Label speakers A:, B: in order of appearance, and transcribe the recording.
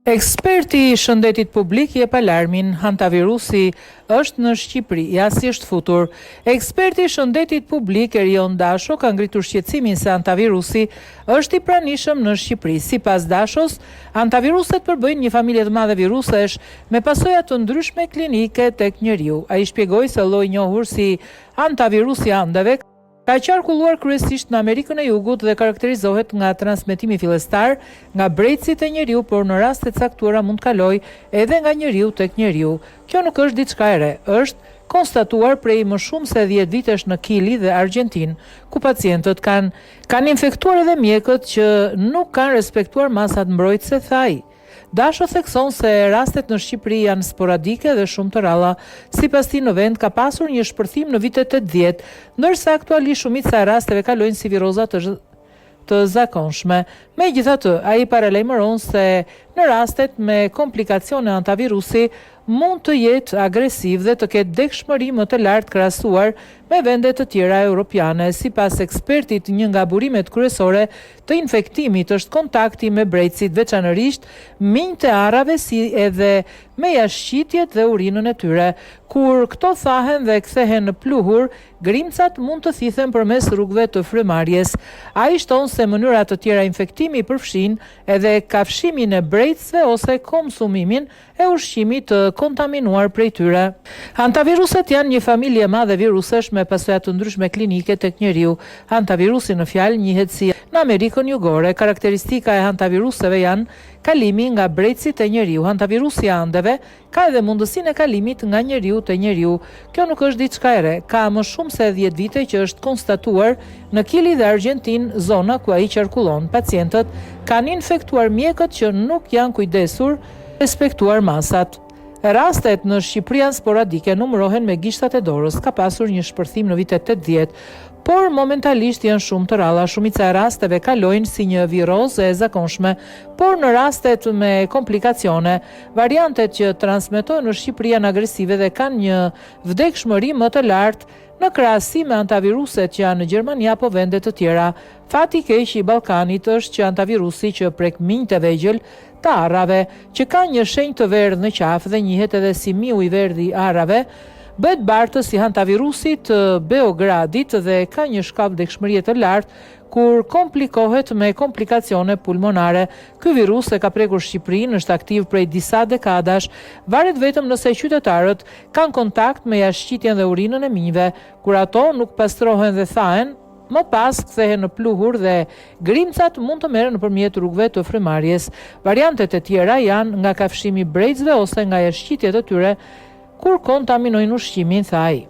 A: Eksperti i shëndetit publik jep alarmin, hantavirusi është në Shqipëri, jasi është futur. Eksperti i shëndetit publik Erion Dasho ka ngritur shqetësimin se hantavirusi është i pranishëm në Shqipëri. Sipas Dashos, hantaviruset përbëjnë një familje të madhe virusesh me pasoja të ndryshme klinike tek njeriu. Ai shpjegoi se lloji i njohur si hantavirusi andeve ka qarkulluar kryesisht në Amerikën e Jugut dhe karakterizohet nga transmetimi fillestar nga brecit e njeriu, por në raste të caktuara mund të kalojë edhe nga njeriu tek njeriu. Kjo nuk është diçka e re, është konstatuar prej më shumë se 10 vitesh në Kili dhe Argjentinë, ku pacientët kanë infektuar edhe mjekët që nuk kanë respektuar masat mbrojtëse, tha ai. Dasho thekson se rastet në Shqipëri janë sporadike dhe shumë të ralla. Sipas tij, në vend ka pasur një shpërthim në vitet 80, ndërsa aktualisht shumica e rasteve kalojnë si viroza të zakonshme. Megjithatë, ai paralajmëron se në rastet me komplikacione hantavirusi mund të jetë agresiv dhe të ketë dekshmëri më të lartë krahasuar me vende të tjera europiane. Sipas ekspertit, një nga burimet kryesore të infektimit është kontakti me brecit, veçanërisht minjtë e arrave, si edhe me jashtëqitjet dhe urinën e tyre. Kur këto thahen dhe kthehen në pluhur, grimcat mund të thithen përmes rrugëve të frymarrjes. Ai shton se mënyra të tjera infektimi përfshin edhe kafshimin e brecëve ose konsumimin e ushqimit të kontaminuar prej tyre. Hantaviruset janë një familje e madhe virusesh me pasoja të ndryshme klinike tek njeriu. Hantavirusi në fjalë njihet si në Amerikën Jugore. Karakteristika e hantaviruseve janë kalimi nga brecit e njeriu. Hantavirusi i andeve ka edhe mundësinë e kalimit nga njeriu te njeriu. Kjo nuk është diçka e re. Ka më shumë se 10 vite që është konstatuar në Kili dhe Argjentinë, zona ku ai qarkullon. Pacientët kanë infektuar mjekët që nuk janë kujdesur respektuar masat. Rastet në Shqipëri janë sporadike, numërohen me gishtat e dorës. Ka pasur një shpërthim në vitet 80, por momentalisht janë shumë të ralla. Shumica e rasteve kalojnë si një virozë e zakonshme, por në rastet me komplikacione, variantet që transmetohen në Shqipëri janë agresive dhe kanë një vdekshmëri më të lartë në krahasim me hantaviruset që janë në Gjermani apo vende të tjera. Fati i keq i Ballkanit është që hantavirusi që prek minjtë e vegjël të arrave, që ka një shenjë të verdhë në qafë dhe njihet edhe si miu i verdhë i arrave, bëhet bartës si hantavirusi të Beogradit dhe ka një shkallë vdekshmërie të lartë kur komplikohet me komplikacione pulmonare. Ky virus e ka prekur Shqipërinë, është aktiv prej disa dekadash, varet vetëm nëse qytetarët kanë kontakt me jashtëqitjen dhe urinën e minjve. Kur ato nuk pastrohen dhe thahen, më pas kthehen në pluhur dhe grimcat mund të merren nëpërmjet rrugëve të frymarrjes. Variantet e tjera janë nga kafshimi brecëve ose nga jashtëqitjet e tyre kur kontaminojnë ushqimin, tha ai.